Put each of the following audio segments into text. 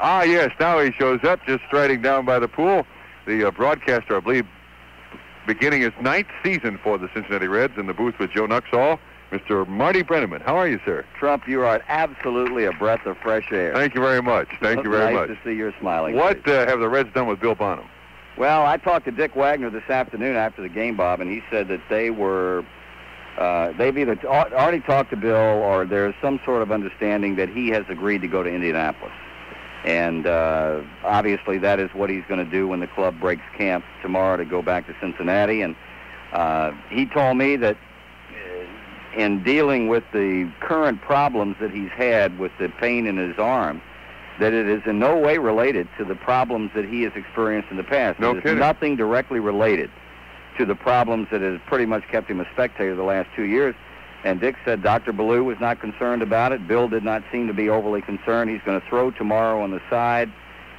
Ah, yes, now he shows up, just striding down by the pool. The broadcaster, I believe, beginning his 9th season for the Cincinnati Reds in the booth with Joe Nuxall, Mr. Marty Brennaman. How are you, sir? Trump, you are absolutely a breath of fresh air. Thank you very much. Thank you very much. Nice to see your smiling What face. have the Reds done with Bill Bonham? Well, I talked to Dick Wagner this afternoon after the game, Bob, and he said that they were, they've either already talked to Bill or there's some sort of understanding that he has agreed to go to Indianapolis. And obviously that is what he's going to do when the club breaks camp tomorrow to go back to Cincinnati. And he told me that in dealing with the current problems that he's had with the pain in his arm, that it is in no way related to the problems that he has experienced in the past. No kidding. It is nothing directly related to the problems that has pretty much kept him a spectator the last 2 years. And Dick said Dr. Ballou was not concerned about it. Bill did not seem to be overly concerned. He's going to throw tomorrow on the side,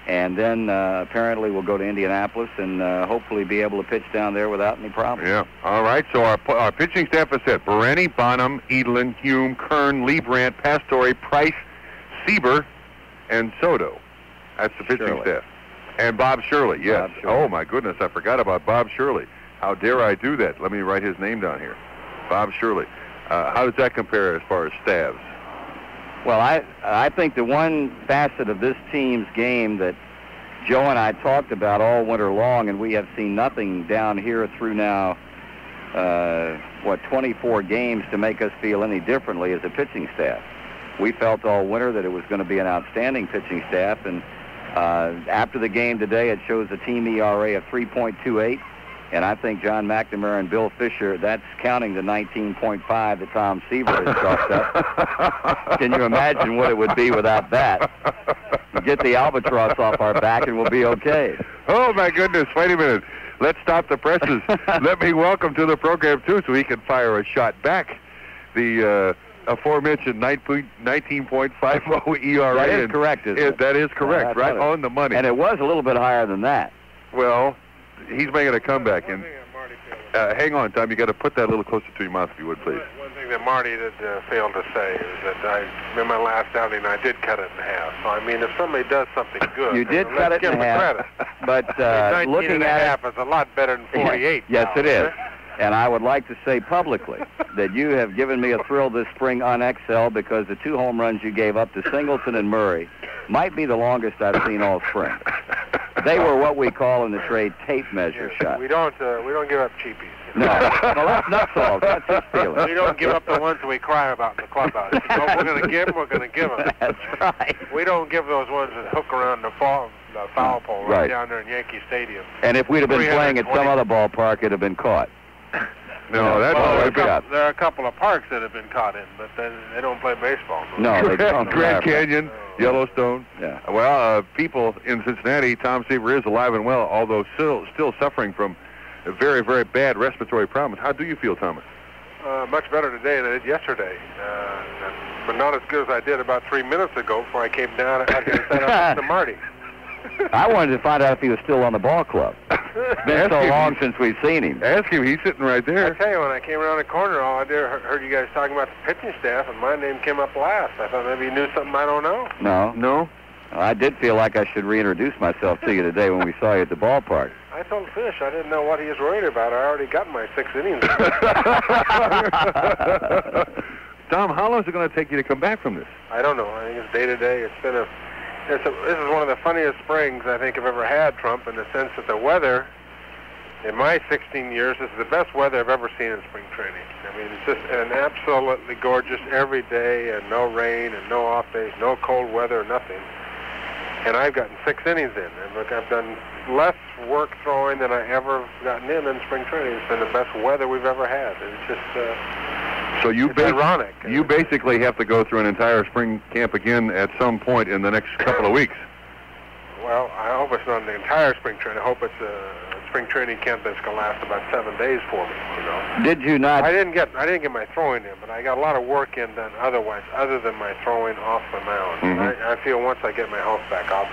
and then apparently we'll go to Indianapolis and hopefully be able to pitch down there without any problems. Yeah. All right. So our pitching staff is set: Bereni, Bonham, Edelin, Hume, Kern, Leibrandt, Pastore, Price, Seaver, and Soto. That's the pitching staff. And Bob Shirley, yes. Bob Shirley. Oh, my goodness, I forgot about Bob Shirley. How dare I do that? Let me write his name down here. Bob Shirley. How does that compare as far as staffs? Well, I think the one facet of this team's game that Joe and I talked about all winter long, and we have seen nothing down here through now, 24 games to make us feel any differently, is the pitching staff. We felt all winter that it was going to be an outstanding pitching staff, and after the game today, it shows a team ERA of 3.28, and I think John McNamara and Bill Fisher, that's counting the 19.5 that Tom Seaver has chalked up. Can you imagine what it would be without that? Get the albatross off our back and we'll be okay. Oh, my goodness. Wait a minute. Let's stop the presses. Let me welcome to the program, too, so he can fire a shot back. The aforementioned 19.50 ERA. That is correct, isn't it? That is correct, right on the money. And it was a little bit higher than that. Well, he's making a comeback. And hang on, Tom. You got to put that a little closer to your mouth, if you would, please. One thing that Marty did fail to say is that in my last outing, I did cut it in half. So, I mean, if somebody does something good, you did cut it in half. But looking at half is a lot better than 48. Yes, it is. And I would like to say publicly that you have given me a thrill this spring on XL because the 2 home runs you gave up to Singleton and Murray might be the longest I've seen all spring. They were what we call in the trade tape measure shots. We don't give up cheapies. No, well, that's Nuxall. That's his feeling. We don't give up the ones that we cry about in the clubhouse. If we're going to give them, we're going to give them. That's right. We don't give those ones that hook around the foul pole right down there in Yankee Stadium. And if we'd have been playing at some other ballpark, it'd have been caught. No, that's there are a couple of parks that have been caught in, but they don't play baseball. No, they don't. Grand Canyon, Yellowstone. Yeah. Well, people in Cincinnati, Tom Seaver is alive and well, although still suffering from very, very bad respiratory problems. How do you feel, Thomas? Much better today than I did yesterday, but not as good as I did about 3 minutes ago before I came down and set up to Marty. I wanted to find out if he was still on the ball club. It's been so long since we've seen him. Ask him. He's sitting right there. I tell you, when I came around the corner, all I did heard you guys talking about the pitching staff, and my name came up last. I thought maybe you knew something I don't know. No. I did feel like I should reintroduce myself to you today when we saw you at the ballpark. I told Fish I didn't know what he was worried about. I already got my 6 innings. Tom, how long is it going to take you to come back from this? I don't know. I think it's day to day. This is one of the funniest springs I think I've ever had, Trump, in the sense that the weather, in my 16 years, this is the best weather I've ever seen in spring training. I mean, it's just an absolutely gorgeous every day, and no rain and no off days, no cold weather, nothing. And I've gotten 6 innings in, and look, I've done less work throwing than I ever gotten in spring training. It's been the best weather we've ever had. It's just so it's ironic. You basically have to go through an entire spring camp again at some point in the next couple of weeks. Well, I hope it's not the entire spring training. I hope it's a spring training camp that's going to last about 7 days for me. You know. Did you not? I didn't get my throwing in, but I got a lot of work in done otherwise, other than my throwing off the mound. Mm-hmm. I feel once I get my health back, I'll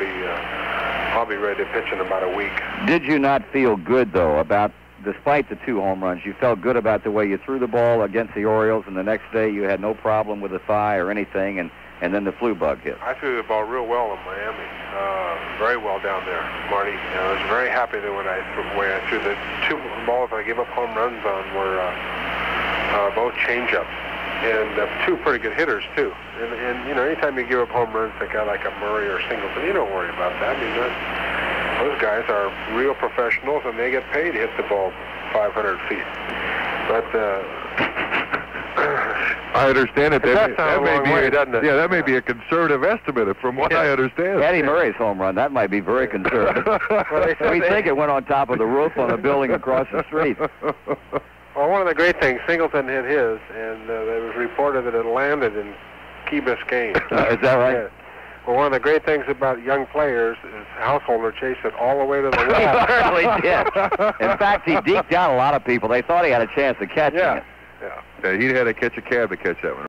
be ready to pitch in about a week. Did you not feel good though about? Despite the 2 home runs, you felt good about the way you threw the ball against the Orioles, and the next day you had no problem with the thigh or anything, and and then the flu bug hit. I threw the ball real well in Miami, very well down there, Marty. I was very happy that when I threw the 2 balls I gave up home runs on were both changeups, and 2 pretty good hitters too. And you know, anytime you give up home runs to a guy like a Murray or Singleton, you don't worry about that. I mean, those guys are real professionals, and they get paid to hit the ball 500 feet. But I understand it. That may be, doesn't it? Yeah, that may be a conservative estimate from what I understand. Eddie Murray's home run, that might be very conservative. We think it went on top of the roof on a building across the street. Well, one of the great things, Singleton hit his, and it was reported that it landed in Key Biscayne. Is that right? Yeah. Well, one of the great things about young players is Householder chased it all the way to the wall. He certainly did. In fact, he deked out a lot of people. They thought he had a chance of catching it. Yeah, he'd had to catch a cab to catch that one.